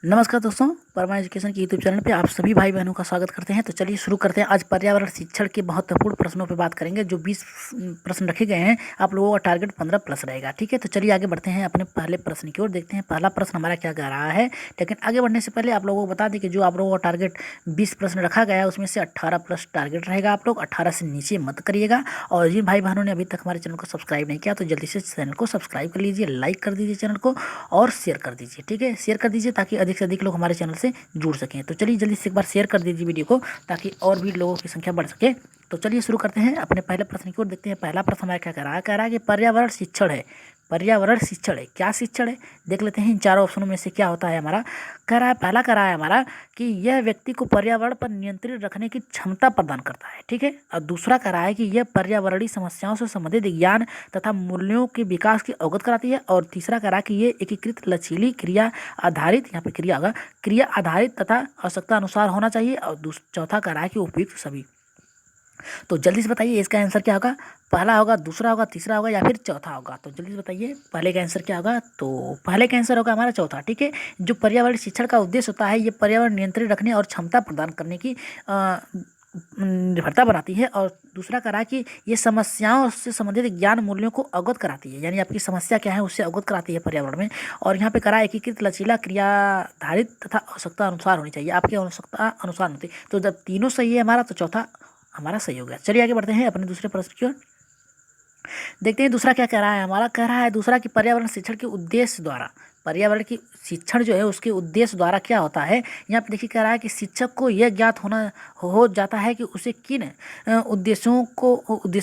नमस्कार दोस्तों, परमा एजुकेशन के यूट्यूब चैनल पे आप सभी भाई बहनों का स्वागत करते हैं। तो चलिए शुरू करते हैं। आज पर्यावरण शिक्षण के महत्वपूर्ण प्रश्नों पे बात करेंगे। जो 20 प्रश्न रखे गए हैं, आप लोगों का टारगेट 15 प्लस रहेगा। ठीक है, तो चलिए आगे बढ़ते हैं अपने पहले प्रश्न की ओर। देखते हैं पहला प्रश्न हमारा क्या कह रहा है। लेकिन आगे बढ़ने से पहले आप लोगों को बता दें कि जो आप लोगों का टारगेट 20 प्रश्न रखा गया है, उसमें से 18 प्लस टारगेट रहेगा। आप लोग 18 से नीचे मत करिएगा। और जिन भाई बहनों ने अभी तक हमारे चैनल को सब्सक्राइब नहीं किया, तो जल्दी से चैनल को सब्सक्राइब कर लीजिए, लाइक कर दीजिए चैनल को और शेयर कर दीजिए। ठीक है, शेयर कर दीजिए ताकि अधिक से अधिक लोग हमारे चैनल से जुड़ सकें। तो चलिए जल्दी से एक बार शेयर कर दीजिए वीडियो को, ताकि और भी लोगों की संख्या बढ़ सके। तो चलिए शुरू करते हैं अपने पहले प्रश्न की ओर। देखते हैं पहला प्रश्न हमारा क्या कह रहा है कि पर्यावरण शिक्षण है। पर्यावरण शिक्षण है, क्या शिक्षण है देख लेते हैं। इन चारों ऑप्शनों में से क्या होता है हमारा। पहला कह रहा है हमारा कि यह व्यक्ति को पर्यावरण पर नियंत्रित रखने की क्षमता प्रदान करता है। ठीक है, और दूसरा कह रहा है कि यह पर्यावरणीय समस्याओं से संबंधित ज्ञान तथा मूल्यों के विकास की अवगत कराती है। और तीसरा कह रहा है कि ये एकीकृत लचीली क्रिया आधारित, यहाँ पे क्रिया होगा, क्रिया आधारित तथा आवश्यकता अनुसार होना चाहिए। और चौथा कह रहा है कि उपयुक्त सभी। तो जल्दी से बताइए इसका आंसर क्या होगा। पहला होगा, दूसरा होगा, तीसरा होगा या फिर चौथा होगा। तो जल्दी से बताइए पहले का आंसर क्या होगा। तो पहले का आंसर होगा हमारा चौथा। ठीक है, जो पर्यावरण शिक्षण का उद्देश्य होता है, ये पर्यावरण नियंत्रित रखने और क्षमता प्रदान करने की निर्भरता बनाती है। और दूसरा कह रहा है कि ये समस्याओं से संबंधित ज्ञान मूल्यों को अवगत कराती है, यानी आपकी समस्या क्या है उससे अवगत कराती है पर्यावरण में। और यहाँ पे कह रहा है एकीकृत लचीला क्रियाधारित तथा आवश्यकता अनुसार होनी चाहिए, आपकी आवश्यकता अनुसार होती। तो जब तीनों सही है हमारा, तो चौथा हमारा सही हो गया। चलिए आगे बढ़ते हैं अपने दूसरे प्रश्न की ओर। देखते हैं दूसरा क्या कह रहा है हमारा। कह रहा है दूसरा कि पर्यावरण शिक्षण के उद्देश्य द्वारा, पर्यावरण की शिक्षण जो है उसके उद्देश्य द्वारा क्या होता है। यहाँ पे देखिए कह रहा है कि शिक्षक को यह ज्ञात होना हो जाता है कि उसे किन उद्देश्यों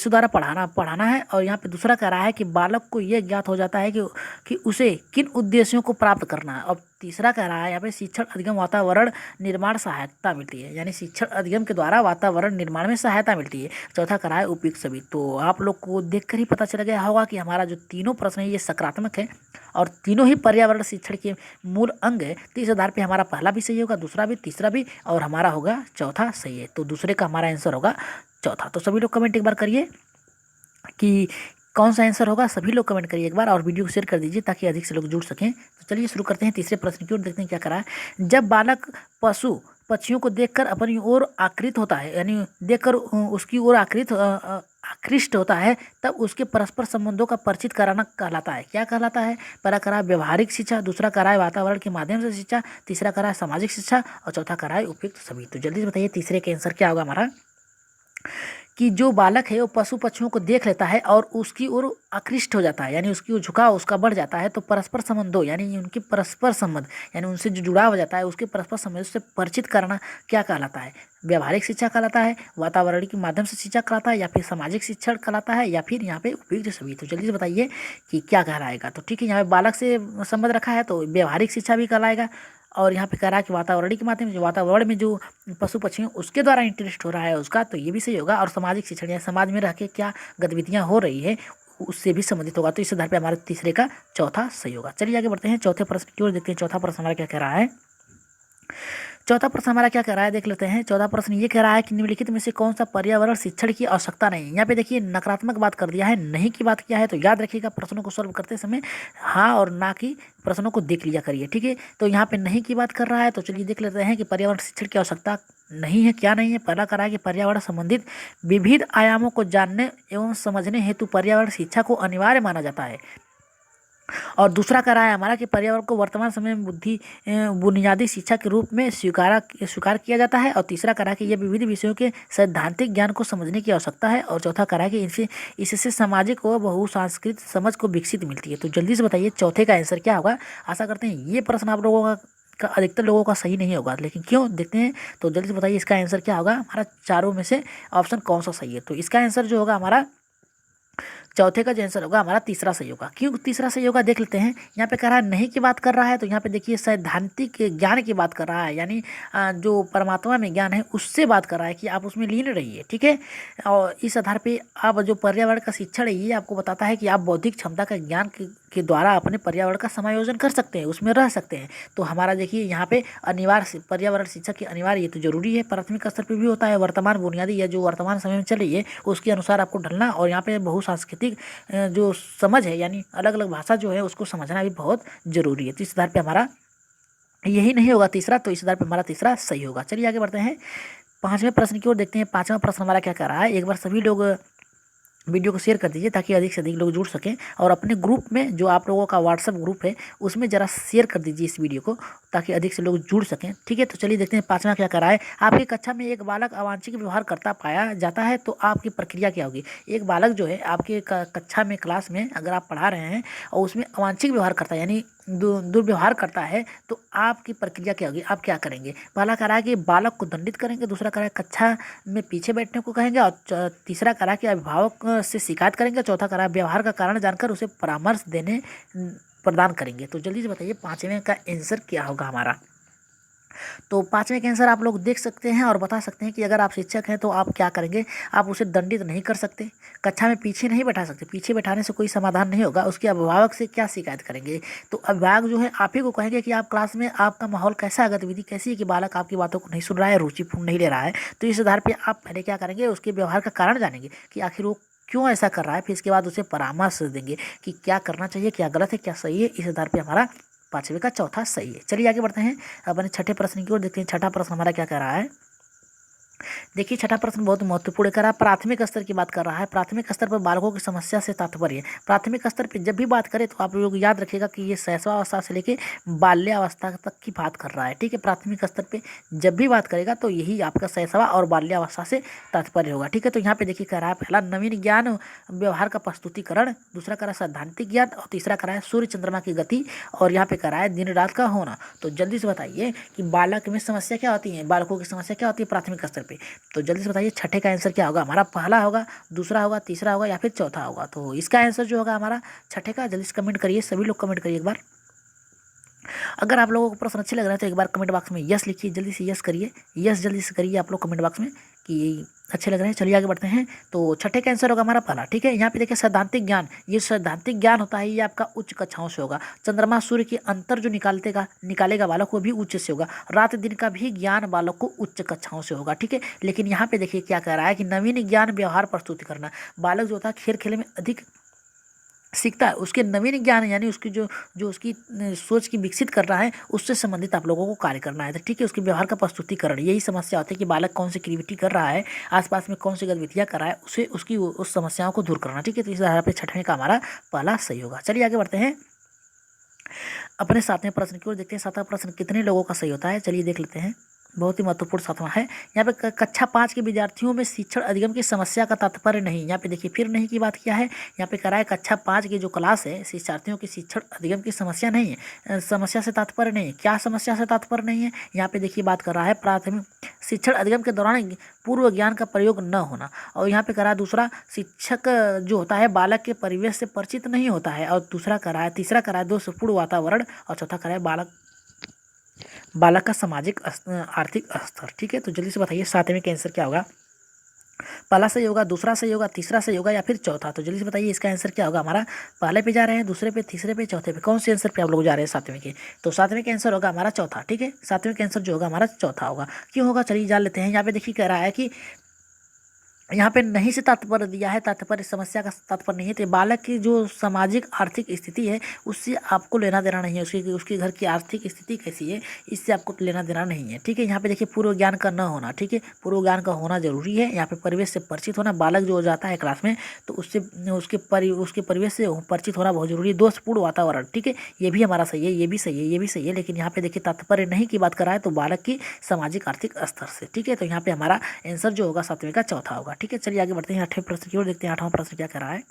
द्वारा पढ़ाना है। और यहाँ पे दूसरा कह रहा है कि बालक को यह ज्ञात हो जाता है कि उसे किन उद्देश्यों को प्राप्त करना है। और तीसरा कह रहा है यहाँ पे शिक्षण अधिगम वातावरण निर्माण सहायता मिलती है, यानी शिक्षण अधिगम के द्वारा वातावरण निर्माण में सहायता मिलती है। चौथा कह रहा है उपयुक्त सभी। तो आप लोग को देखकर ही पता चल गया होगा कि हमारा जो तीनों प्रश्न है ये सकारात्मक है और तीनों ही पर्यावरण शिक्षण के मूल अंग है। तो इस आधार पे हमारा पहला भी सही होगा, दूसरा भी, तीसरा भी और हमारा होगा चौथा सही है। तो दूसरे का हमारा आंसर होगा चौथा। तो सभी लोग कमेंट एक बार करिए कि कौन सा आंसर होगा। सभी लोग कमेंट करिए एक बार और वीडियो को शेयर कर दीजिए ताकि अधिक से लोग जुड़ सकें। तो चलिए शुरू करते हैं तीसरे प्रश्न की ओर। देखते हैं क्या करा है। जब बालक पशु पक्षियों को देखकर अपनी ओर आकृत होता है, यानी देखकर उसकी ओर आकृष्ट होता है, तब उसके परस्पर संबंधों का परिचित कराना कहलाता है। क्या कहलाता है। पहला करा है व्यवहारिक शिक्षा, दूसरा करा है वातावरण के माध्यम से शिक्षा, तीसरा करा है सामाजिक शिक्षा और चौथा करा है उपयुक्त सभी। तो जल्दी से बताइए तीसरे का आंसर क्या होगा हमारा। कि जो बालक है वो पशु पक्षियों को देख लेता है और उसकी ओर आकृष्ट हो जाता है, यानी उसकी ओर झुकाव उसका बढ़ जाता है। तो परस्पर संबंधों यानी उनके परस्पर संबंध, यानी उनसे जो जुड़ाव हो जाता है उसके परस्पर संबंध से परिचित करना क्या कहलाता है। व्यवहारिक शिक्षा कहलाता है, वातावरण के माध्यम से शिक्षा कहलाता है, या फिर सामाजिक शिक्षण कहलाता है, या फिर यहाँ पे उपयुक्त सभी। तो जल्दी से बताइए कि क्या कहलाएगा। तो ठीक है, यहाँ पे बालक से संबंध रखा है तो व्यवहारिक शिक्षा भी कहलाएगा। और यहाँ पे कह रहा है कि वातावरण के माध्यम से, वातावरण में जो पशु पक्षी उसके द्वारा इंटरेस्ट हो रहा है उसका, तो ये भी सही होगा। और सामाजिक शिक्षण या समाज में रह के क्या गतिविधियाँ हो रही है उससे भी संबंधित होगा। तो इस आधार पे हमारे तीसरे का चौथा सही होगा। चलिए आगे बढ़ते हैं चौथे प्रश्न की ओर। देखते हैं चौथा प्रश्न हमारा क्या कह रहा है। चौथा प्रश्न हमारा क्या कह रहा है देख लेते हैं। चौथा प्रश्न ये कह रहा है कि निम्नलिखित में से कौन सा पर्यावरण शिक्षण की आवश्यकता नहीं है। यहाँ पे देखिए नकारात्मक बात कर दिया है, नहीं की बात किया है। तो याद रखिएगा प्रश्नों को सॉल्व करते समय हाँ और ना की प्रश्नों को देख लिया करिए। ठीक है, तो यहाँ पे नहीं की बात कर रहा है। तो चलिए देख लेते हैं कि पर्यावरण शिक्षण की आवश्यकता नहीं है, क्या नहीं है। पहला कह रहा है कि पर्यावरण संबंधित विविध आयामों को जानने एवं समझने हेतु पर्यावरण शिक्षा को अनिवार्य माना जाता है। और दूसरा कह रहा है हमारा कि पर्यावरण को वर्तमान समय में बुनियादी शिक्षा के रूप में स्वीकार किया जाता है। और तीसरा कह रहा है कि यह विविध विषयों के सैद्धांतिक ज्ञान को समझने की आवश्यकता है। और चौथा कह रहा है कि इससे सामाजिक व बहुसांस्कृतिक समझ को विकसित मिलती है। तो जल्दी से बताइए चौथे का आंसर क्या होगा। आशा करते हैं ये प्रश्न आप लोगों का अधिकतर लोगों का सही नहीं होगा, लेकिन क्यों देखते हैं। तो जल्दी से बताइए इसका आंसर क्या होगा। हमारा चारों में से ऑप्शन कौन सा सही है। तो इसका आंसर जो होगा हमारा चौथे का जो आंसर होगा हमारा तीसरा सही होगा। क्यों तीसरा सही होगा देख लेते हैं। यहाँ पे कह रहा है नहीं की बात कर रहा है, तो यहाँ पे देखिए सैद्धांतिक ज्ञान की बात कर रहा है, यानी जो परमात्मा में ज्ञान है उससे बात कर रहा है कि आप उसमें लीन रहिए। ठीक है, और इस आधार पे आप जो पर्यावरण का शिक्षण है ये आपको बताता है कि आप बौद्धिक क्षमता का ज्ञान के द्वारा अपने पर्यावरण का समायोजन कर सकते हैं, उसमें रह सकते हैं। तो हमारा देखिए यहाँ पे अनिवार्य पर्यावरण शिक्षा की अनिवार्य, ये तो जरूरी है, प्राथमिक स्तर पर भी होता है। वर्तमान बुनियादी या जो वर्तमान समय में चल रही है उसके अनुसार आपको ढलना, और यहाँ पे बहुसांस्कृतिक जो समझ है यानी अलग अलग भाषा जो है उसको समझना भी बहुत जरूरी है। तो इस आधार पे हमारा यही नहीं होगा तीसरा, तो इस आधार पे हमारा तीसरा सही होगा। चलिए आगे बढ़ते हैं पांचवें प्रश्न की ओर देखते हैं। पांचवा प्रश्न हमारा क्या कह रहा है, एक बार सभी लोग वीडियो को शेयर कर दीजिए ताकि अधिक से अधिक लोग जुड़ सकें, और अपने ग्रुप में जो आप लोगों का व्हाट्सएप ग्रुप है उसमें ज़रा शेयर कर दीजिए इस वीडियो को ताकि अधिक से लोग जुड़ सकें। ठीक है, तो चलिए देखते हैं पांचवा क्या करा है। आपकी कक्षा में एक बालक अवांछित व्यवहार करता पाया जाता है तो आपकी प्रक्रिया क्या होगी। एक बालक जो है आपके कक्षा में, क्लास में अगर आप पढ़ा रहे हैं और उसमें अवांछित व्यवहार करता है यानी दुर्व्यवहार करता है तो आपकी प्रक्रिया क्या होगी, आप क्या करेंगे। पहला कह रहा है कि बालक को दंडित करेंगे, दूसरा कह रहा है कक्षा में पीछे बैठने को कहेंगे, और तीसरा कह रहा है कि अभिभावक से शिकायत करेंगे, चौथा कह रहा है व्यवहार का कारण जानकर उसे परामर्श देने प्रदान करेंगे। तो जल्दी से बताइए पांचवें का आंसर क्या होगा हमारा। तो पांचवें का आंसर आप लोग देख सकते हैं और बता सकते हैं कि अगर आप शिक्षक हैं तो आप क्या करेंगे। आप उसे दंडित नहीं कर सकते, कक्षा में पीछे नहीं बैठा सकते, पीछे बैठाने से कोई समाधान नहीं होगा। उसके अभिभावक से क्या शिकायत करेंगे, तो अभिभावक जो है आप ही को कहेंगे कि आप क्लास में आपका माहौल कैसा है, गतिविधि कैसी है कि बालक आपकी बातों को नहीं सुन रहा है, रुचिपूर्ण नहीं ले रहा है। तो इस आधार पर आप पहले क्या करेंगे, उसके व्यवहार का कारण जानेंगे कि आखिर वो क्यों ऐसा कर रहा है, फिर इसके बाद उसे परामर्श देंगे कि क्या करना चाहिए, क्या गलत है, क्या सही है। इस आधार पर हमारा पांचवे का चौथा सही है। चलिए आगे बढ़ते हैं अपने छठे प्रश्न की ओर देखते हैं। छठा प्रश्न हमारा क्या कह रहा है, देखिए छठा प्रश्न बहुत महत्वपूर्ण कर रहा है। प्राथमिक स्तर की बात कर रहा है। प्राथमिक स्तर पर बालकों की समस्या से तात्पर्य, प्राथमिक स्तर पर जब भी बात करें तो आप लोग याद रखिएगा कि ये शैशवावस्था से लेके बाल्यावस्था तक की बात कर रहा है। ठीक है, प्राथमिक स्तर पे जब भी बात करेगा तो यही आपका शैशवा और बाल्यावस्था से तात्पर्य होगा। ठीक है, तो यहाँ पे देखिए कह रहा है पहला नवीन ज्ञान व्यवहार का प्रस्तुतिकरण, दूसरा कह रहा है सैद्धांतिक ज्ञान, और तीसरा कह रहा है सूर्य चंद्रमा की गति, और यहाँ पे कह रहा है दिन रात का होना। तो जल्दी से बताइए कि बालक में समस्या क्या होती है, बालकों की समस्या क्या होती है प्राथमिक स्तर पे। तो जल्दी से बताइए छठे का आंसर क्या होगा हमारा, पहला होगा, दूसरा होगा, तीसरा होगा या फिर चौथा होगा। तो इसका आंसर जो होगा हमारा छठे का, जल्दी से कमेंट करिए, सभी लोग कमेंट करिए एक बार। अगर आप लोगों को प्रश्न अच्छे लग रहे हैं तो एक बार कमेंट बॉक्स में यस लिखिए, जल्दी से यस करिए, यस जल्दी से करिए आप लोग कमेंट बॉक्स में कि अच्छे लग रहे हैं। चलिए आगे बढ़ते हैं। तो छठे का आंसर होगा हमारा पहला। ठीक है, यहाँ पे देखिए सैद्धांतिक ज्ञान, ये सैद्धांतिक ज्ञान होता है, ये आपका उच्च कक्षाओं से होगा। चंद्रमा सूर्य के अंतर जो निकालेगा बालक वो भी उच्च से होगा। रात दिन का भी ज्ञान बालक को उच्च कक्षाओं से होगा। ठीक है, लेकिन यहाँ पे देखिए क्या कह रहा है कि नवीन ज्ञान व्यवहार प्रस्तुति करना, बालक जो होता है खेल खेल में अधिक सीखता है, उसके नवीन ज्ञान यानी उसकी जो जो उसकी सोच की विकसित कर रहा है उससे संबंधित आप लोगों को कार्य करना है। तो ठीक है, उसके व्यवहार का प्रस्तुतिकरण, यही समस्या होती है कि बालक कौन सी एक्टिविटी कर रहा है, आसपास में कौन सी गतिविधियां कर रहा है, उसे उसकी उस समस्याओं को दूर करना। ठीक है, तो इस आधार पर छठवें का हमारा पहला सही होगा। चलिए आगे बढ़ते हैं अपने सातवें प्रश्न की ओर देखते हैं। सातवां प्रश्न कितने लोगों का सही होता है, चलिए देख लेते हैं। बहुत ही महत्वपूर्ण सातवां है। यहाँ पे कक्षा 5 के विद्यार्थियों में शिक्षण अधिगम की समस्या का तात्पर्य नहीं, यहाँ पे देखिए फिर नहीं की बात किया है। यहाँ पे कह रहा है कक्षा 5 की जो क्लास है शिक्षार्थियों की शिक्षण अधिगम की समस्या नहीं है, समस्या से तात्पर्य नहीं है। क्या समस्या से तात्पर्य नहीं है, यहाँ पे देखिए बात कर रहा है प्राथमिक शिक्षण अधिगम के दौरान पूर्व ज्ञान का प्रयोग न होना, और यहाँ पे कह रहा है दूसरा शिक्षक जो होता है बालक के परिवेश से परिचित नहीं होता है, और दूसरा कह रहा है, तीसरा कह रहा है दोषपूर्ण वातावरण, और चौथा कह रहा है बालक का सामाजिक आर्थिक स्तर। ठीक है, तो जल्दी से बताइए सातवें का आंसर क्या होगा। पहला सही होगा, दूसरा सही होगा, तीसरा सही होगा या फिर चौथा। तो जल्दी से बताइए इसका आंसर क्या होगा हमारा। पहले पे जा रहे हैं, दूसरे पे, तीसरे पे, चौथे पे, कौन से आंसर पे आप लोग जा रहे हैं सातवें के। तो सातवें का आंसर होगा हमारा चौथा। ठीक है, सातवें का आंसर जो होगा हमारा चौथा होगा। क्यों होगा चलिए जान लेते हैं। यहाँ पे देखिए कह रहा है कि यहाँ पे नहीं से तात्पर्य दिया है, तात्पर्य समस्या का तात्पर्य नहीं है। तो बालक की जो सामाजिक आर्थिक स्थिति है उससे आपको लेना देना नहीं है, उसके घर की आर्थिक स्थिति कैसी है इससे आपको लेना देना नहीं है। ठीक है, यहाँ पे देखिए पूर्व ज्ञान का न होना, ठीक है, पूर्व ज्ञान का होना जरूरी है। यहाँ पे परिवेश से परिचित होना, बालक जो जाता है क्लास में तो उससे उसके परिवेश से परिचित होना बहुत जरूरी है। दोषपूर्ण वातावरण, ठीक है, ये भी हमारा सही है, ये भी सही है, ये भी सही है, लेकिन यहाँ पे देखिए तात्पर्य नहीं की बात कर रहा है तो बालक की सामाजिक आर्थिक स्तर से। ठीक है, तो यहाँ पे हमारा आंसर जो होगा सातवें का चौथा होगा। ठीक है, चलिए आगे बढ़ते हैं आठवें प्रश्न की ओर देखते हैं। आठवां प्रश्न क्या कह रहा है,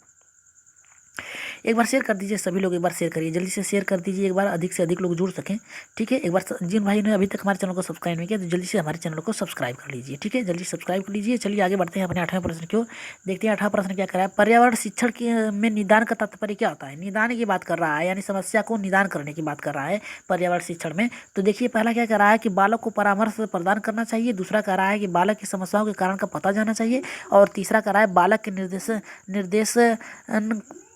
एक बार शेयर कर दीजिए सभी लोग, एक बार शेयर करिए, जल्दी से शेयर कर दीजिए एक बार, अधिक से अधिक लोग जुड़ सकें। ठीक है, एक बार जिन भाई ने अभी तक हमारे चैनल को सब्सक्राइब नहीं किया तो जल्दी से हमारे चैनल को सब्सक्राइब कर लीजिए। ठीक है, जल्दी सब्सक्राइब कर लीजिए। चलिए आगे बढ़ते हैं अपने आठवें प्रश्न की ओर देखते हैं। आठवां प्रश्न क्या कर रहा है, पर्यावरण शिक्षण में निदान का तात्पर्य क्या होता है। निदान की बात कर रहा है यानी समस्या को निदान करने की बात कर रहा है पर्यावरण शिक्षण में। तो देखिए पहला क्या कर रहा है कि बालक को परामर्श प्रदान करना चाहिए, दूसरा कह रहा है कि बालक की समस्याओं के कारण का पता जाना चाहिए, और तीसरा कह रहा है बालक के निर्देश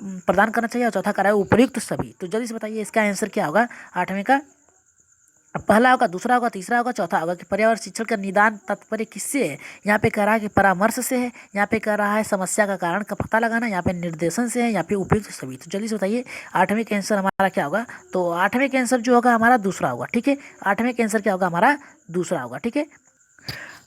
प्रदान करना चाहिए, और चौथा कह रहा है उपयुक्त सभी। तो जल्दी से बताइए इसका आंसर क्या होगा आठवें का। पहला होगा, दूसरा होगा, तीसरा होगा, चौथा होगा कि पर्यावरण शिक्षण का निदान तात्पर्य किससे है। यहाँ पे कह रहा है कि परामर्श से है, यहाँ पे कह रहा है समस्या का कारण का पता लगाना, यहाँ पे निर्देशन से है, यहाँ पे उपयुक्त सभी। तो जल्दी से बताइए आठवें का आंसर हमारा क्या होगा। तो आठवें का आंसर जो होगा हमारा दूसरा होगा, ठीक है। आठवें का आंसर क्या होगा हमारा दूसरा होगा, ठीक है।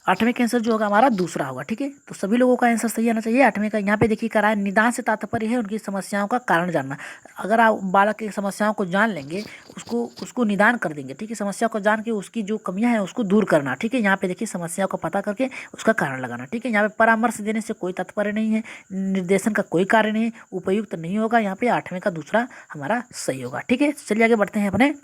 आठवें का आंसर जो होगा हमारा दूसरा होगा, ठीक है। तो सभी लोगों का आंसर सही आना चाहिए आठवें का। यहाँ पे देखिए कह रहा है निदान से तात्पर्य है उनकी समस्याओं का कारण जानना। अगर आप बालक की समस्याओं को जान लेंगे, उसको उसको निदान कर देंगे, ठीक है। समस्या को जान के उसकी जो कमियां हैं उसको दूर करना, ठीक है। यहाँ पे देखिए समस्या को पता करके उसका कारण लगाना, ठीक है। यहाँ पे परामर्श देने से कोई तात्पर्य नहीं है, निर्देशन का कोई कार्य नहीं, उपयुक्त नहीं होगा। यहाँ पे आठवें का दूसरा हमारा सही होगा, ठीक है। चलिए आगे बढ़ते हैं अपने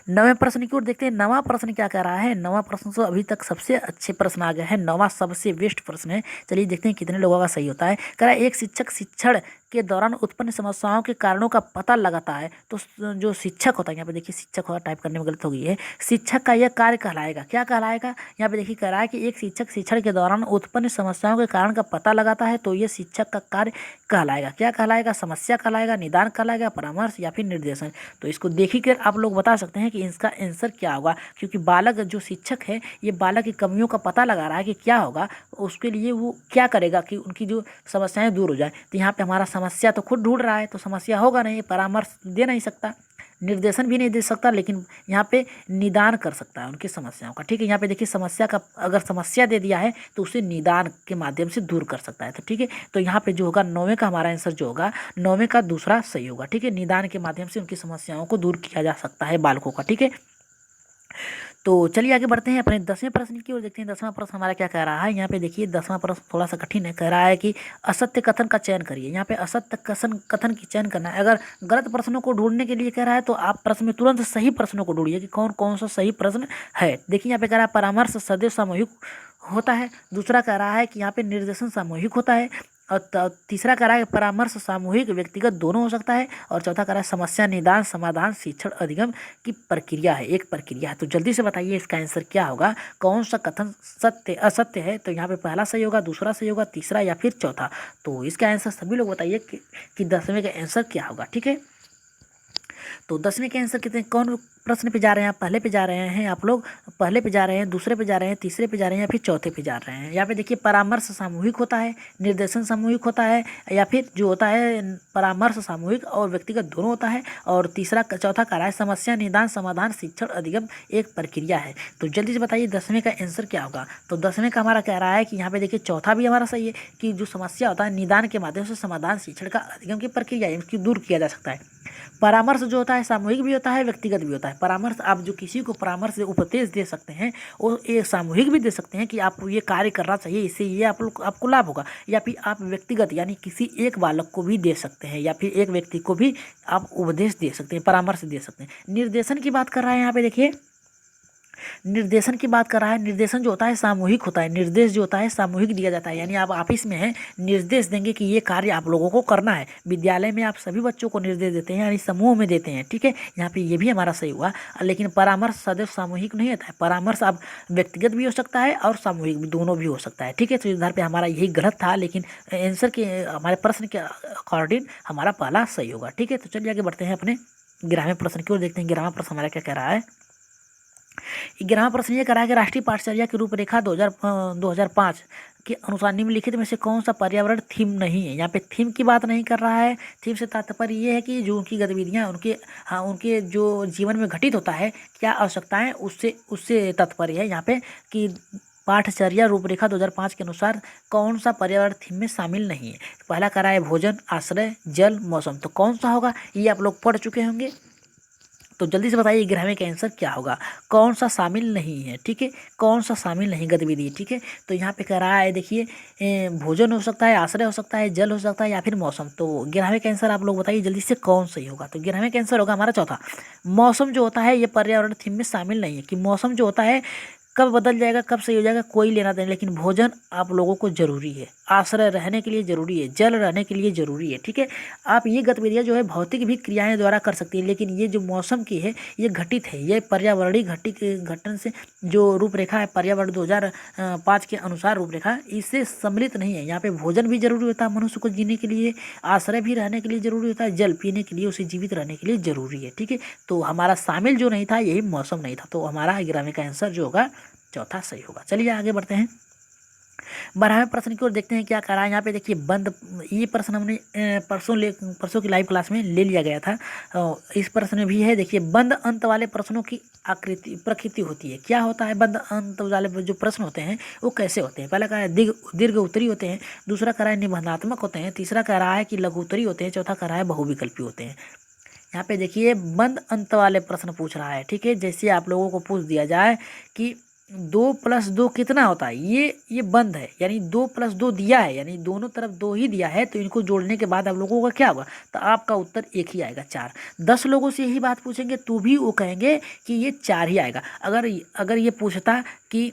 नवें प्रश्न की ओर। देखते हैं नवा प्रश्न क्या कह रहा है। नवा प्रश्न तो अभी तक सबसे अच्छे प्रश्न आ गया है, नवा सबसे बेस्ट प्रश्न है। चलिए देखते हैं कितने लोगों का सही होता है। कह रहा है एक शिक्षक शिक्षण के दौरान उत्पन्न समस्याओं के कारणों का पता लगाता है। तो जो शिक्षक होता है, यहाँ पे देखिए शिक्षक होगा, टाइप करने में गलत हो गई है। शिक्षक का यह कार्य कहलाएगा, क्या कहलाएगा। यहाँ पे देखिए कह रहा है कि एक शिक्षक शिक्षण के दौरान उत्पन्न समस्याओं के कारण का पता लगाता है, तो ये शिक्षक का कार्य कहलाएगा। क्या कहलाएगा, समस्या कहलाएगा, निदान कहलाएगा, परामर्श या फिर निर्देशन। तो इसको देखी कर आप लोग बता सकते हैं कि इसका आंसर क्या होगा, क्योंकि बालक जो शिक्षक है ये बालक की कमियों का पता लगा रहा है कि क्या होगा, उसके लिए वो क्या करेगा कि उनकी जो समस्याएं दूर हो जाए। तो यहाँ पे हमारा समस्या तो खुद ढूंढ रहा है, तो समस्या होगा नहीं, परामर्श दे नहीं सकता, निर्देशन भी नहीं दे सकता, लेकिन यहाँ पे निदान कर सकता है उनकी समस्याओं का, ठीक है। यहाँ पे देखिए समस्या का, अगर समस्या दे दिया है तो उसे निदान के माध्यम से दूर कर सकता है, तो ठीक है। तो यहाँ पे जो होगा नौवें का हमारा आंसर जो होगा नौवें का दूसरा सही होगा, ठीक है। निदान के माध्यम से उनकी समस्याओं को दूर किया जा सकता है बालकों का, ठीक है। तो चलिए आगे बढ़ते हैं अपने 10वें प्रश्न की ओर। देखते हैं 10वां प्रश्न हमारा क्या कह रहा है। यहाँ पे देखिए 10वां प्रश्न थोड़ा सा कठिन है। कह रहा है कि असत्य कथन का चयन करिए। यहाँ पे असत्य कथन की चयन करना है। अगर गलत प्रश्नों को ढूंढने के लिए कह रहा है तो आप प्रश्न में तुरंत सही प्रश्नों को ढूंढिए कि कौन कौन सा सही प्रश्न है। देखिए यहाँ पे कह रहा है परामर्श सदैव सामूहिक होता है। दूसरा कह रहा है कि यहाँ पे निर्देशन सामूहिक होता है। और तीसरा कह रहा है परामर्श सामूहिक व्यक्तिगत दोनों हो सकता है। और चौथा कह रहा है समस्या निदान समाधान शिक्षण अधिगम की प्रक्रिया है, एक प्रक्रिया है। तो जल्दी से बताइए इसका आंसर क्या होगा, कौन सा कथन सत्य असत्य है। तो यहाँ पे पहला सही होगा, दूसरा सही होगा, तीसरा या फिर चौथा। तो इसका आंसर सभी लोग बताइए कि 10वें का आंसर क्या होगा, ठीक है। तो 10वें के आंसर कितने, कौन प्रश्न पे जा रहे हैं आप, पहले पे जा रहे हैं आप लोग, पहले पे जा रहे हैं, दूसरे पे जा रहे हैं, तीसरे पे जा रहे हैं या फिर चौथे पे जा रहे हैं। यहाँ पे देखिए परामर्श सामूहिक होता है, निर्देशन सामूहिक होता है, या फिर जो होता है परामर्श सामूहिक और व्यक्तिगत दोनों होता है। और तीसरा चौथा कह रहा है समस्या निदान समाधान शिक्षण अधिगम एक प्रक्रिया है। तो जल्दी से बताइए 10वें का आंसर क्या होगा। तो 10वें का हमारा कह रहा है कि यहाँ पे देखिए चौथा भी हमारा सही है कि जो समस्या होता है निदान के माध्यम से समाधान शिक्षण का अधिगम की प्रक्रिया है, इसकी दूर किया जा सकता है। परामर्श जो होता है सामूहिक भी होता है, व्यक्तिगत भी होता है। परामर्श आप जो किसी को परामर्श से उपदेश दे सकते हैं वो एक सामूहिक भी दे सकते हैं कि आपको ये कार्य करना चाहिए, इससे ये आपको लाभ होगा। या फिर आप व्यक्तिगत यानी किसी एक बालक को भी दे सकते हैं, या फिर एक व्यक्ति को भी आप उपदेश दे सकते हैं, परामर्श दे सकते हैं। निर्देशन की बात कर रहा है यहाँ पे देखिए, निर्देशन की बात कर रहा है। निर्देशन जो होता है सामूहिक होता है, निर्देश जो होता है सामूहिक दिया जाता है। यानी आप ऑफिस में हैं, निर्देश देंगे कि ये कार्य आप लोगों को करना है। विद्यालय में आप सभी बच्चों को निर्देश देते हैं, यानी समूह में देते हैं, ठीक है। यहाँ पे ये भी हमारा सही हुआ। लेकिन परामर्श सदैव सामूहिक नहीं होता है, परामर्श आप व्यक्तिगत भी हो सकता है और सामूहिक भी, दोनों भी हो सकता है, ठीक है। तो इधर पे हमारा यही गलत था, लेकिन आंसर के हमारे प्रश्न के अकॉर्डिंग हमारा पहला सही होगा, ठीक है। तो चलिए आगे बढ़ते हैं अपने 11वें प्रश्न की ओर। देखते हैं 11वां प्रश्न हमारा क्या कह रहा है। 11वां प्रश्न ये करा है कि राष्ट्रीय पाठचर्या की रूपरेखा 2005 के अनुसार निम्नलिखित में से कौन सा पर्यावरण थीम नहीं है। यहाँ पे थीम की बात नहीं कर रहा है। थीम से तात्पर्य ये है कि जो उनकी गतिविधियाँ उनके जो जीवन में घटित होता है, क्या आवश्यकताएं, उससे तात्पर्य है यहाँ पे कि पाठचर्या रूपरेखा 2005 के अनुसार कौन सा पर्यावरण थीम में शामिल नहीं है। पहला करा है भोजन, आश्रय, जल, मौसम। तो कौन सा होगा, ये आप लोग पढ़ चुके होंगे। तो जल्दी से बताइए 11वें का आंसर क्या होगा, कौन सा शामिल नहीं है, ठीक है। कौन सा शामिल नहीं गतिविधि, ठीक है। तो यहाँ पे कह रहा है देखिए भोजन हो सकता है, आश्रय हो सकता है, जल हो सकता है या फिर मौसम। तो 11वें का आंसर आप लोग बताइए जल्दी से कौन सही होगा। तो 11वें का आंसर होगा हमारा चौथा। मौसम जो होता है ये पर्यावरण थीम में शामिल नहीं है, कि मौसम जो होता है कब बदल जाएगा, कब सही हो जाएगा, कोई लेना देना, लेकिन भोजन आप लोगों को जरूरी है, आश्रय रहने के लिए जरूरी है, जल रहने के लिए जरूरी है। ठीक है, आप ये गतिविधियाँ जो है भौतिक भी क्रियाएं द्वारा कर सकती है, लेकिन ये जो मौसम की है ये घटित है, ये पर्यावरणीय घटन से जो रूपरेखा है पर्यावरण 2005 के अनुसार रूपरेखा, इससे सम्मिलित नहीं है। यहाँ पे भोजन भी जरूरी होता है मनुष्य को जीने के लिए, आश्रय भी रहने के लिए जरूरी होता है, जल पीने के लिए, उसे जीवित रहने के लिए जरूरी है। ठीक है, तो हमारा शामिल जो नहीं था यही मौसम नहीं था, तो हमारा 11वें का आंसर जो होगा चौथा सही होगा। चलिए आगे बढ़ते हैं, 12वें प्रश्न की ओर देखते हैं क्या कह रहा है। यहाँ पे देखिए बंद, ये प्रश्न हमने परसों की लाइव क्लास में ले लिया गया था। इस प्रश्न में भी है, देखिए बंद अंत वाले प्रश्नों की आकृति प्रकृति होती है। क्या होता है बंद अंत वाले जो प्रश्न होते हैं वो कैसे होते हैं? पहला कह रहा है दीर्घ उत्तरी होते हैं, दूसरा कह रहा है निबंधात्मक होते हैं, तीसरा कह रहा है कि लघु उत्तरी होते हैं, चौथा कह रहा है बहुविकल्पी होते हैं। यहाँ पे देखिए बंद अंत वाले प्रश्न पूछ रहा है। ठीक है, जैसे आप लोगों को पूछ दिया जाए कि 2+2 कितना होता है, ये बंद है, यानी 2+2 दिया है, यानी दोनों तरफ 2 ही दिया है, तो इनको जोड़ने के बाद आप लोगों का क्या होगा, तो आपका उत्तर एक ही आएगा 4। 10 लोगों से यही बात पूछेंगे तो भी वो कहेंगे कि ये 4 ही आएगा। अगर ये पूछता कि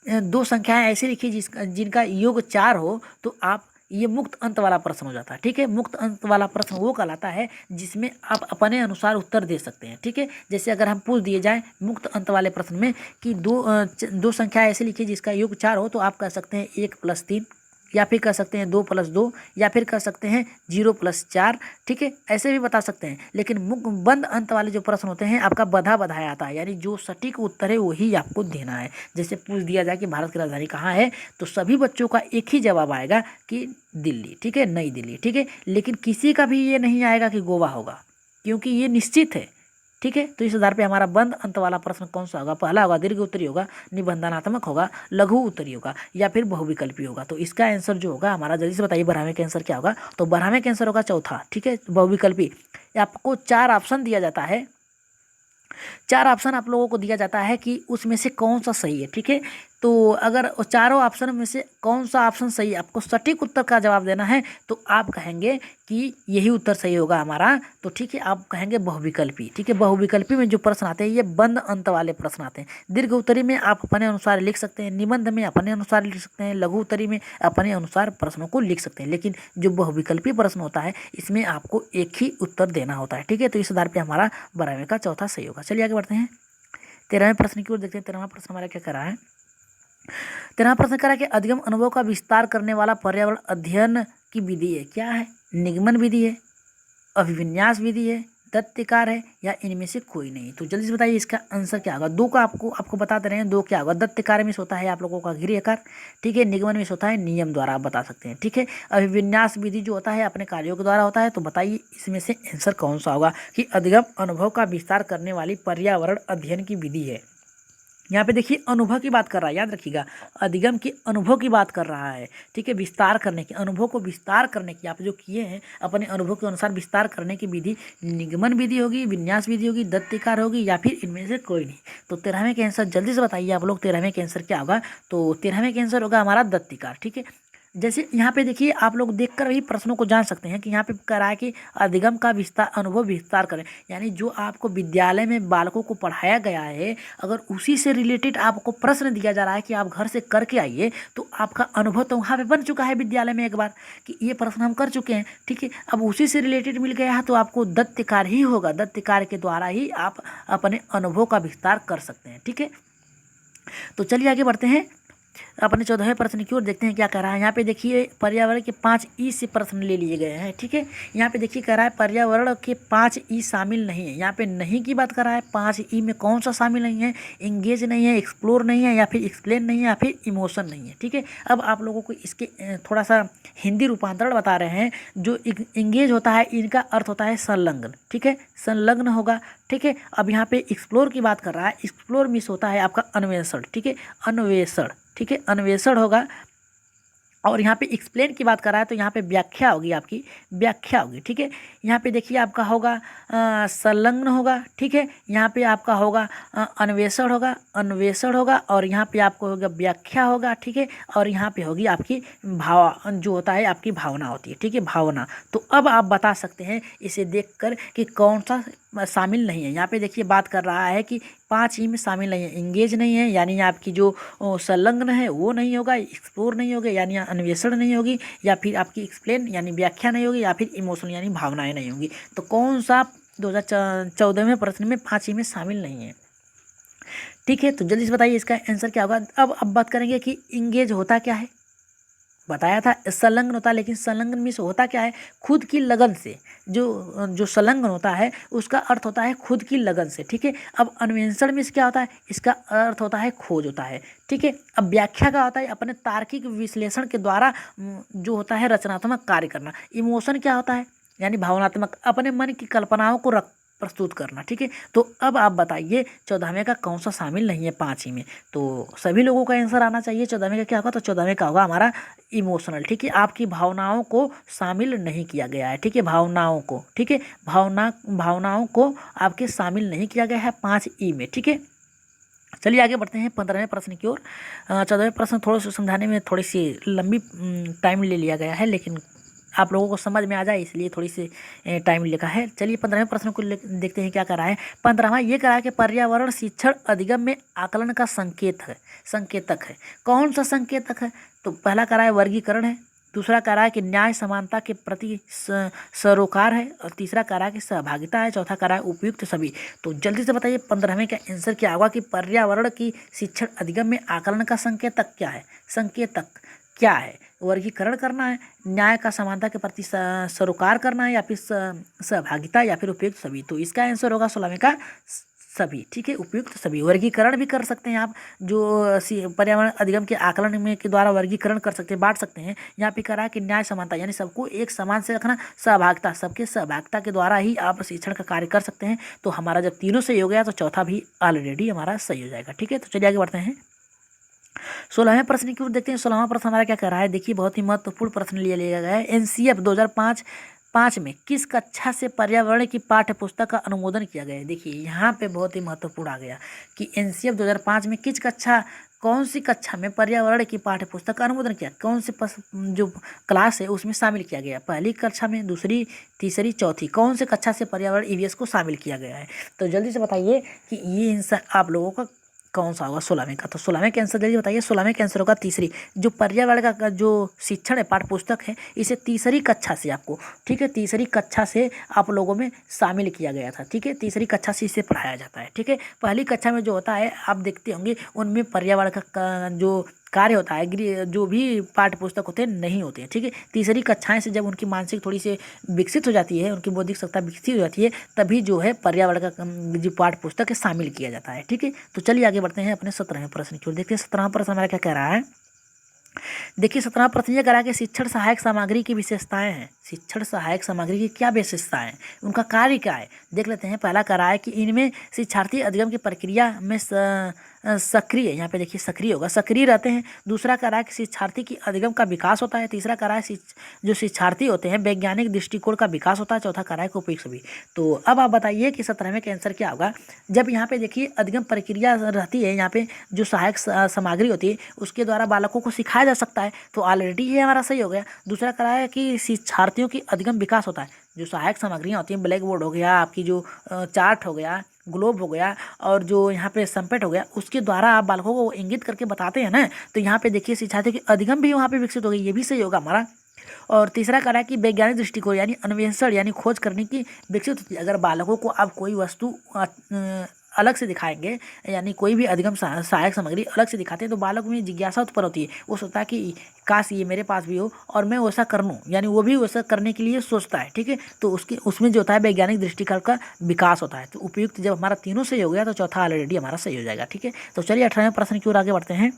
2 संख्याएं ऐसी लिखी जिनका योग 4 हो, तो आप ये मुक्त अंत वाला प्रश्न हो जाता है। ठीक है, मुक्त अंत वाला प्रश्न वो कहलाता है जिसमें आप अपने अनुसार उत्तर दे सकते हैं। ठीक है, जैसे अगर हम पूछ दिए जाए मुक्त अंत वाले प्रश्न में कि दो संख्या ऐसे लिखिए जिसका योग 4 हो, तो आप कह सकते हैं 1+3, या फिर कह सकते हैं 2+2, या फिर कह सकते हैं 0+4। ठीक है, ऐसे भी बता सकते हैं, लेकिन बंद अंत वाले जो प्रश्न होते हैं आपका बधा बधाया आता है, यानी जो सटीक उत्तर है वही आपको देना है। जैसे पूछ दिया जाए कि भारत की राजधानी कहाँ है, तो सभी बच्चों का एक ही जवाब आएगा कि दिल्ली। ठीक है, नई दिल्ली। ठीक है, लेकिन किसी का भी ये नहीं आएगा कि गोवा होगा, क्योंकि ये निश्चित है। ठीक है, तो इस आधार पे हमारा बंद अंत वाला प्रश्न कौन सा होगा? पहला होगा दीर्घ उत्तरी होगा, निबंधनात्मक होगा, लघु उत्तरी होगा, या फिर बहुविकल्पी होगा। तो इसका आंसर जो होगा हमारा, जल्दी से बताइए 12वें का आंसर क्या होगा? तो 12वें का आंसर होगा चौथा। ठीक है, बहुविकल्पी। आपको 4 ऑप्शन दिया जाता है, 4 ऑप्शन आप लोगों को दिया जाता है कि उसमें से कौन सा सही है। ठीक है, तो अगर चारों ऑप्शन में से कौन सा ऑप्शन सही है, आपको सटीक उत्तर का जवाब देना है, तो आप कहेंगे कि यही उत्तर सही होगा हमारा। तो ठीक है, आप कहेंगे बहुविकल्पी। ठीक है, बहुविकल्पी में जो प्रश्न आते हैं ये बंद अंत वाले प्रश्न आते हैं। दीर्घ उत्तरी में आप अपने अनुसार लिख सकते हैं, निबंध में अपने अनुसार लिख सकते हैं, लघु उत्तरी में अपने अनुसार प्रश्नों को लिख सकते हैं, लेकिन जो बहुविकल्पी प्रश्न होता है इसमें आपको एक ही उत्तर देना होता है। ठीक है, तो इस आधार पर हमारा 12वें का चौथा सही होगा। चलिए आगे बढ़ते हैं, 13वें प्रश्न की ओर देखते हैं। 13वां प्रश्न हमारा क्या कर रहा है? 13वां प्रश्न कह रहा है कि अधिगम अनुभव का विस्तार करने वाला पर्यावरण अध्ययन की विधि है। क्या है? निगमन विधि है, अभिविन्यास विधि है, दत्तिकार है, या इनमें से कोई नहीं। तो जल्दी से बताइए इसका आंसर क्या होगा? 2 का आपको बताते रहे हैं, 2 क्या होगा? दत्तिकार में से होता है आप लोगों का गृहकार। ठीक है, निगमन में से होता है नियम द्वारा, आप बता सकते हैं। ठीक है, अभिविन्यास विधि जो होता है अपने कार्यों के द्वारा होता है। तो बताइए इसमें से आंसर कौन सा होगा कि अधिगम अनुभव का विस्तार करने वाली पर्यावरण अध्ययन की विधि है। यहाँ पे देखिए अनुभव की बात कर रहा है, याद रखिएगा, अधिगम के अनुभव की बात कर रहा है। ठीक है, विस्तार करने की, अनुभव को विस्तार करने की, आप जो किए हैं अपने अनुभव के अनुसार विस्तार करने की विधि निगमन विधि होगी, विन्यास विधि होगी, दत्तिकार होगी, या फिर इनमें से कोई नहीं। तो 13वें के आंसर जल्दी से बताइए आप लोग, 13वें के आंसर क्या होगा? तो 13वें के आंसर होगा हमारा दत्तिकार। ठीक है, जैसे यहाँ पे देखिए आप लोग देखकर भी प्रश्नों को जान सकते हैं कि यहाँ पे कह रहा है कि अधिगम का विस्तार अनुभव विस्तार करें, यानी जो आपको विद्यालय में बालकों को पढ़ाया गया है अगर उसी से रिलेटेड आपको प्रश्न दिया जा रहा है कि आप घर से करके आइए, तो आपका अनुभव तो वहाँ पे बन चुका है विद्यालय में एक बार कि ये प्रश्न हम कर चुके हैं। ठीक है, अब उसी से रिलेटेड मिल गया है तो आपको दत्तिकार ही होगा, दत्तिकार के द्वारा ही आप अपने अनुभव का विस्तार कर सकते हैं। ठीक है, तो चलिए आगे बढ़ते हैं, अपने 14वें प्रश्न की ओर देखते हैं क्या कह रहा है। यहाँ पे देखिए पर्यावरण के 5 ई से प्रश्न ले लिए गए हैं। ठीक है, यहाँ पे देखिए कह रहा है पर्यावरण के 5 ई शामिल नहीं है। यहाँ पे नहीं की बात कर रहा है, 5 ई में कौन सा शामिल नहीं है? इंगेज नहीं है, एक्सप्लोर नहीं है, या फिर एक्सप्लेन नहीं है, या फिर इमोशन नहीं है। ठीक है, अब आप लोगों को इसके थोड़ा सा हिंदी रूपांतरण बता रहे हैं। जो इंगेज होता है इनका अर्थ होता है संलग्न। ठीक है, संलग्न होगा। ठीक है, अब यहाँ पे एक्सप्लोर की बात कर रहा है, एक्सप्लोर मिस होता है आपका अन्वेषण। ठीक है, अन्वेषण। ठीक है, अन्वेषण होगा। और यहाँ पे एक्सप्लेन की बात कर रहा है तो यहाँ पे व्याख्या होगी, आपकी व्याख्या होगी। ठीक है, यहाँ पे देखिए आपका होगा संलग्न होगा। ठीक है, यहाँ पे आपका होगा अन्वेषण होगा, अन्वेषण होगा, और यहाँ पे आपको होगा व्याख्या होगा। ठीक है, और यहाँ पे होगी आपकी भाव जो होता है आपकी भावना होती है। ठीक है, भावना। तो अब आप बता सकते हैं इसे देखकर कि कौन सा शामिल नहीं है। यहाँ पे देखिए बात कर रहा है कि 5 ई में शामिल नहीं है, इंगेज नहीं है, यानी आपकी जो संलग्न है वो नहीं होगा, एक्सप्लोर नहीं होगा यानी अन्वेषण नहीं होगी, या फिर आपकी एक्सप्लेन यानी व्याख्या नहीं होगी, या फिर इमोशनल यानी भावनाएं नहीं होंगी। तो कौन सा 2014वें प्रश्न में 5 ई में शामिल नहीं है? ठीक है, तो जल्दी से बताइए इसका आंसर क्या होगा। अब बात करेंगे कि इंगेज होता क्या है। बताया था संलग्न होता है, लेकिन संलग्न में से होता क्या है, खुद की लगन से। जो संलग्न होता है उसका अर्थ होता है खुद की लगन से। ठीक है, अब अन्वेषण में से क्या होता है, इसका अर्थ होता है खोज होता है। ठीक है, अब व्याख्या का होता है अपने तार्किक विश्लेषण के द्वारा जो होता है रचनात्मक कार्य करना। इमोशन क्या होता है, यानी भावनात्मक, अपने मन की कल्पनाओं को प्रस्तुत करना। ठीक है, तो अब आप बताइए 14वें का कौन सा शामिल नहीं है 5 ई में। तो सभी लोगों का आंसर आना चाहिए। 14वें का क्या होगा, तो 14वें का होगा हमारा इमोशनल। ठीक है, आपकी भावनाओं को शामिल नहीं किया गया है। ठीक है, भावनाओं को, ठीक है, भावनाओं को आपके शामिल नहीं किया गया है 5 ई में। ठीक है, चलिए आगे बढ़ते हैं 15वें प्रश्न की ओर। 14वें प्रश्न थोड़ा सा समझाने में थोड़ी सी लंबी टाइम ले लिया गया है, लेकिन आप लोगों को समझ में आ जाए इसलिए थोड़ी सी टाइम लिखा है। चलिए 15वें प्रश्न को देखते हैं क्या कर रहा है। 15वां ये करा है कि पर्यावरण शिक्षण अधिगम में आकलन का संकेतक है। कौन सा संकेतक है, तो पहला करा है वर्गीकरण है, दूसरा कह रहा है कि न्याय समानता के प्रति सरोकार है, और तीसरा कह रहा है कि सहभागिता है, चौथा कह रहा है उपयुक्त सभी। तो जल्दी से बताइए 15वें का आंसर क्या होगा कि पर्यावरण की शिक्षण अधिगम में आकलन का संकेतक क्या है। संकेतक क्या है, वर्गीकरण करना है, न्याय का समानता के प्रति सरोकार करना है, या फिर सहभागिता, या फिर उपयुक्त सभी। तो इसका आंसर होगा 16वें का सभी। ठीक है, उपयुक्त सभी। वर्गीकरण भी कर सकते हैं आप, जो पर्यावरण अधिगम के आकलन में के द्वारा वर्गीकरण कर सकते हैं, बांट सकते हैं। यहाँ पे कह रहा है कि न्याय समानता यानी सबको एक समान से रखना, सहभागिता सबके सहभागिता के द्वारा ही आप शिक्षण का कार्य कर सकते हैं। तो हमारा जब तीनों सही हो गया तो चौथा भी ऑलरेडी हमारा सही हो जाएगा। ठीक है, तो चलिए आगे बढ़ते हैं 16वें प्रश्न की ओर देखते हैं। 16वां प्रश्न हमारा क्या कह रहा है, देखिए बहुत ही महत्वपूर्ण प्रश्न लिया गया है। एनसीएफ 2005 में किस कक्षा से पर्यावरण की पाठ्य पुस्तक का अनुमोदन किया गया है। देखिए यहाँ पे बहुत ही महत्वपूर्ण आ गया कि एनसीएफ 2005 में किस कक्षा, कौन सी कक्षा में पर्यावरण की पाठ्य पुस्तक का अनुमोदन किया, कौन से जो क्लास है उसमें शामिल किया गया, पहली कक्षा में, दूसरी, तीसरी, चौथी, कौन से कक्षा से पर्यावरण ईवीएस को शामिल किया गया है। तो जल्दी से बताइए कि ये आंसर आप लोगों का कौन सा होगा 16वें का। तो 16वें के आंसर जल्दी बताइए। 16वें के आंसर होगा तीसरी। जो पर्यावरण का जो शिक्षण है, पाठ्य पुस्तक है, इसे तीसरी कक्षा से आपको, ठीक है, तीसरी कक्षा से आप लोगों में शामिल किया गया था। ठीक है, तीसरी कक्षा से इसे पढ़ाया जाता है। ठीक है, पहली कक्षा में जो होता है आप देखते होंगे उनमें पर्यावरण का जो कार्य होता है, जो भी पाठ्य पुस्तक होते हैं नहीं होते हैं। ठीक है, तीसरी कक्षाएं से जब उनकी मानसिक थोड़ी सी विकसित हो जाती है, उनकी बौद्धिक क्षमता विकसित हो जाती है, तभी जो है पर्यावरण का जो पाठ्य पुस्तक है शामिल किया जाता है। ठीक है, तो चलिए आगे बढ़ते हैं अपने 17वें प्रश्न की ओर। देखते हैं 17वां प्रश्न हमारा क्या कह रहा है। देखिए 17वां प्रश्न ये कह रहा है कि शिक्षण सहायक सामग्री की विशेषताएं हैं। शिक्षण सहायक सामग्री की क्या विशेषताएं हैं, उनका कार्य क्या है, देख लेते हैं। पहला कह रहा है कि इनमें शिक्षार्थी अधिगम की प्रक्रिया में सक्रिय, यहाँ पे देखिए सक्रिय होगा, सक्रिय रहते हैं। दूसरा कह रहा है कि शिक्षार्थी की अधिगम का विकास होता है। तीसरा कह रहा है जो शिक्षार्थी होते हैं वैज्ञानिक दृष्टिकोण का विकास होता है। चौथा कह रहा है कि उपयुक्त सभी। तो अब आप बताइए कि 17वें का आंसर क्या होगा। जब यहाँ पे देखिए अधिगम प्रक्रिया रहती है, यहाँ पे जो सहायक सामग्री होती है उसके द्वारा बालकों को सिखाया जा सकता है, तो ऑलरेडी ये हमारा सही हो गया। दूसरा कह रहा है कि शिक्षार्थियों की अधिगम विकास होता है। जो सहायक सामग्रियाँ होती हैं, ब्लैक बोर्ड हो गया, आपकी जो चार्ट हो गया, ग्लोब हो गया, और जो यहाँ पे संपेट हो गया, उसके द्वारा आप बालकों को इंगित करके बताते हैं ना, तो यहाँ पे देखिए शिक्षार्थियों की अधिगम भी वहाँ पे विकसित हो गई, ये भी सही होगा हमारा। और तीसरा कह रहा है कि वैज्ञानिक दृष्टिकोण यानी अन्वेषण यानी खोज करने की विकसित होती है। अगर बालकों को आप कोई वस्तु अलग से दिखाएंगे, यानी कोई भी अधिगम सहायक सामग्री अलग से दिखाते हैं, तो बालक में जिज्ञासा उत्पन्न होती है। वो सोचता है कि काश ये मेरे पास भी हो और मैं वैसा कर लूँ, यानी वो भी वैसा करने के लिए सोचता है। ठीक है, तो उसमें जो होता है वैज्ञानिक दृष्टिकोण का विकास होता है। तो उपयुक्त जब हमारा तीनों सही हो गया तो चौथा ऑलरेडी हमारा सही हो जाएगा। ठीक है, तो चलिए 18वें प्रश्न की ओर आगे बढ़ते हैं।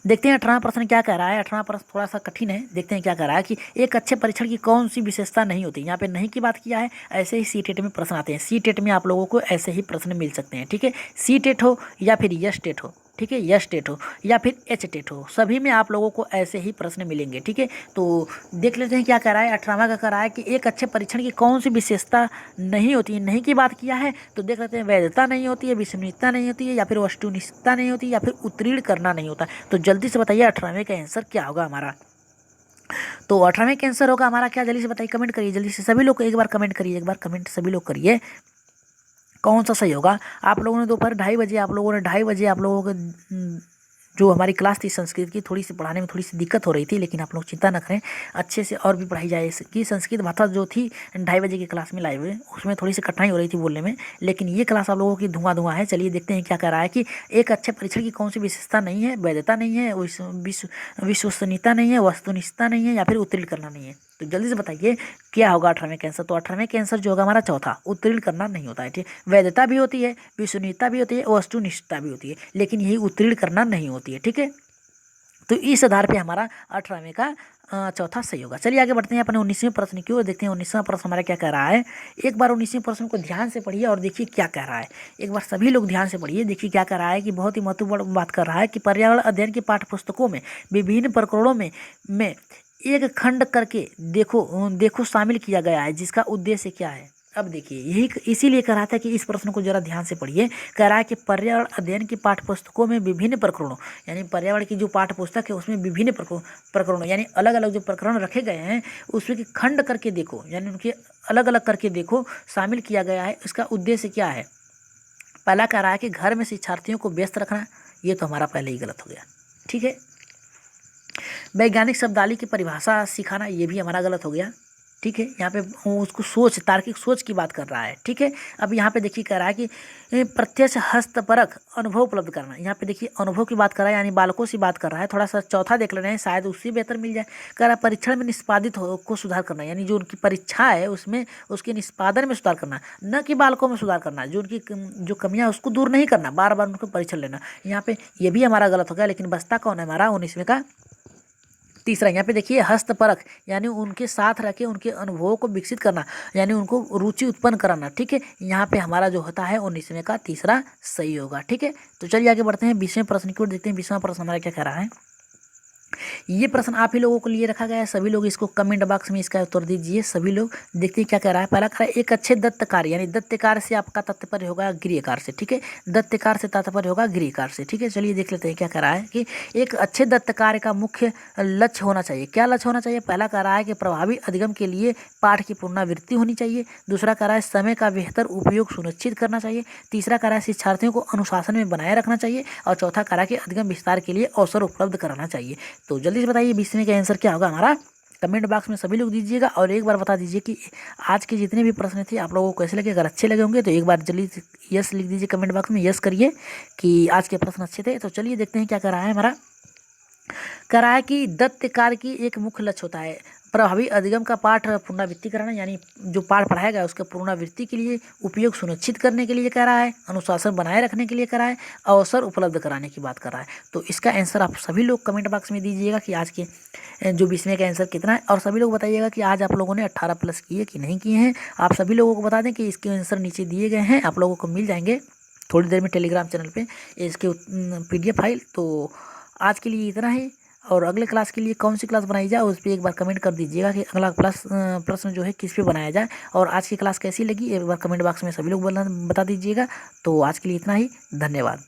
देखते हैं 18वां प्रश्न क्या कह रहा है। 18वां प्रश्न थोड़ा सा कठिन है, देखते हैं क्या कह रहा है कि एक अच्छे परीक्षण की कौन सी विशेषता नहीं होती। यहाँ पे नहीं की बात किया है। ऐसे ही सी टेट में प्रश्न आते हैं, सी टेट में आप लोगों को ऐसे ही प्रश्न मिल सकते हैं। ठीक है, सी टेट हो या फिर यस टेट हो, ठीक है, यस टेट हो या फिर एच टेट हो, सभी में आप लोगों को ऐसे ही प्रश्न मिलेंगे। ठीक है, तो देख लेते हैं क्या कह रहा है। 18वां का कह रहा है कि एक अच्छे परीक्षण की कौन सी विशेषता नहीं होती है। नहीं की बात किया है, तो देख लेते हैं। वैधता नहीं होती है, विश्वसनीयता नहीं होती है, या फिर वस्तुनिष्ठता नहीं होती, या फिर उत्तीर्ण करना नहीं होता। तो जल्दी से बताइए 18वें का आंसर क्या होगा हमारा। तो 18वें का आंसर होगा हमारा क्या, जल्दी से बताइए, कमेंट करिए जल्दी से, सभी लोग एक बार कमेंट करिए, एक बार कमेंट सभी लोग करिए, कौन सा सही होगा। आप लोगों ने दोपहर 2:30 बजे, आप लोगों ने 2:30 बजे आप लोगों को जो हमारी क्लास थी संस्कृत की, थोड़ी सी पढ़ाने में थोड़ी सी दिक्कत हो रही थी, लेकिन आप लोग चिंता न करें, अच्छे से और भी पढ़ाई जाए कि संस्कृत भाषा जो थी 2:30 बजे की क्लास में लाइव, उसमें थोड़ी सी कठिनाई हो रही थी बोलने में, लेकिन ये क्लास आप लोगों की धुआं धुआं है। चलिए देखते हैं क्या कह रहा है कि एक अच्छे परीक्षण की कौन सी विशेषता नहीं है, वैधता नहीं है, विश्वसनीयता नहीं है, वस्तुनिष्ठता नहीं है, या फिर उत्तीर्ण करना नहीं है। तो जल्दी से बताइए क्या होगा 18वें का आंसर। तो 18वें का आंसर जो होगा हमारा चौथा, उत्तीर्ण करना नहीं होता है, ठीक। वैधता भी होती है, विश्वसनीयता भी होती है, वस्तुनिष्ठता भी होती है, लेकिन यही उत्तीर्ण करना नहीं होती है, ठीक है। तो इस आधार पे हमारा 18वें का चौथा सही होगा। चलिए आगे बढ़ते हैं अपने 19वें प्रश्न की ओर, देखते हैं 19वां प्रश्न हमारा क्या कह रहा है। एक बार 19वें प्रश्न को ध्यान से पढ़िए और देखिए क्या कह रहा है। एक बार सभी लोग ध्यान से पढ़िए, देखिए क्या कह रहा है कि बहुत ही महत्वपूर्ण बात कर रहा है कि पर्यावरण अध्ययन की पाठ्य पुस्तकों में विभिन्न प्रकरणों में एक खंड करके देखो शामिल किया गया है, जिसका उद्देश्य क्या है। अब देखिए यही इसीलिए कह रहा था कि इस प्रश्न को जरा ध्यान से पढ़िए। कह रहा है कि पर्यावरण अध्ययन की पाठ्य पुस्तकों में विभिन्न प्रकरणों, यानी पर्यावरण की जो पाठ्य पुस्तक है उसमें विभिन्न प्रकरणों यानी अलग अलग जो प्रकरण रखे गए हैं उसमें की खंड करके देखो, यानी उनके अलग अलग करके देखो शामिल किया गया है, इसका उद्देश्य क्या है। पहला कह रहा है कि घर में शिक्षार्थियों को व्यस्त रखना, ये तो हमारा पहले ही गलत हो गया, ठीक है। वैज्ञानिक शब्दावली की परिभाषा सिखाना, ये भी हमारा गलत हो गया, ठीक है। यहाँ पे वो उसको तार्किक सोच की बात कर रहा है, ठीक है। अब यहाँ पे देखिए कह रहा है कि प्रत्यक्ष हस्तपरक अनुभव उपलब्ध करना, यहाँ पे देखिए अनुभव की बात कर रहा है, यानी बालकों से बात कर रहा है। थोड़ा सा चौथा देख लेना है, शायद उससे बेहतर मिल जाए। कह रहा है परीक्षण में निष्पादित को सुधार करना, यानी जो उनकी परीक्षा है उसमें उसके निष्पादन में सुधार करना, न कि बालकों में सुधार करना, जो उनकी जो कमियाँ उसको दूर नहीं करना, बार बार उनको परीक्षण लेना। यहाँ पे ये भी हमारा गलत हो गया, लेकिन बचता कौन है हमारा 19वें का तीसरा। यहाँ पे देखिए हस्तपरक, यानी उनके साथ रह के उनके अनुभवों को विकसित करना, यानी उनको रुचि उत्पन्न कराना, ठीक है। यहाँ पे हमारा जो होता है 19वें का तीसरा सही होगा, ठीक है। तो चलिए आगे बढ़ते हैं 20वें प्रश्न की ओर, देखते हैं 20वां प्रश्न हमारा क्या कह रहा है। ये प्रश्न आप ही लोगों को लिए रखा गया है, सभी लोग इसको कमेंट बॉक्स में इसका उत्तर दीजिए सभी लोग। देखते हैं क्या कह रहा है। पहला कह रहा है एक अच्छे दत्तकार, यानी दत्तकार से आपका तात्पर्य होगा गृहकार से, ठीक है। दत्तकार से तात्पर्य होगा गृहकार से, ठीक है। चलिए देख लेते हैं क्या कह रहा है कि एक अच्छे दत्तकार का मुख्य लक्ष्य होना चाहिए। क्या लक्ष्य होना चाहिए। पहला कह रहा है कि प्रभावी अधिगम के लिए पाठ की पुनरावृत्ति होनी चाहिए। दूसरा कह रहा है समय का बेहतर उपयोग सुनिश्चित करना चाहिए। तीसरा कह रहा है शिक्षार्थियों को अनुशासन में बनाए रखना चाहिए। और चौथा कह रहा है कि अधिगम विस्तार के लिए अवसर उपलब्ध कराना चाहिए। तो जल्दी से बताइए 20वें का आंसर क्या होगा हमारा, कमेंट बॉक्स में सभी लोग दीजिएगा। और एक बार बता दीजिए कि आज के जितने भी प्रश्न थे आप लोगों को कैसे लगे। अगर अच्छे लगे होंगे तो एक बार जल्दी यस लिख दीजिए कमेंट बॉक्स में, यस करिए कि आज के प्रश्न अच्छे थे। तो चलिए देखते हैं क्या कर रहा है हमारा। कह रहा है कि दत्तकार की एक मुख्य लक्ष्य होता है प्रभावी अधिगम का पाठ पुनरावृत्ति कराना, यानी जो पाठ पढ़ाया गया उसका पुनरावृत्ति के लिए उपयोग सुनिश्चित करने के लिए कह रहा है, अनुशासन बनाए रखने के लिए कह रहा है, अवसर उपलब्ध कराने की बात कर रहा है। तो इसका आंसर आप सभी लोग कमेंट बॉक्स में दीजिएगा कि आज के जो 20वें का आंसर कितना है। और सभी लोग बताइएगा कि आज आप लोगों ने 18+ किए कि नहीं किए हैं। आप सभी लोगों को बता दें कि इसके आंसर नीचे दिए गए हैं, आप लोगों को मिल जाएंगे थोड़ी देर में टेलीग्राम चैनल पर इसके PDF फाइल। तो आज के लिए इतना ही, और अगले क्लास के लिए कौन सी क्लास बनाई जाए उस पर एक बार कमेंट कर दीजिएगा कि अगला प्रश्न जो है किस पे बनाया जाए। और आज की क्लास कैसी लगी एक बार कमेंट बॉक्स में सभी लोग बता दीजिएगा। तो आज के लिए इतना ही, धन्यवाद।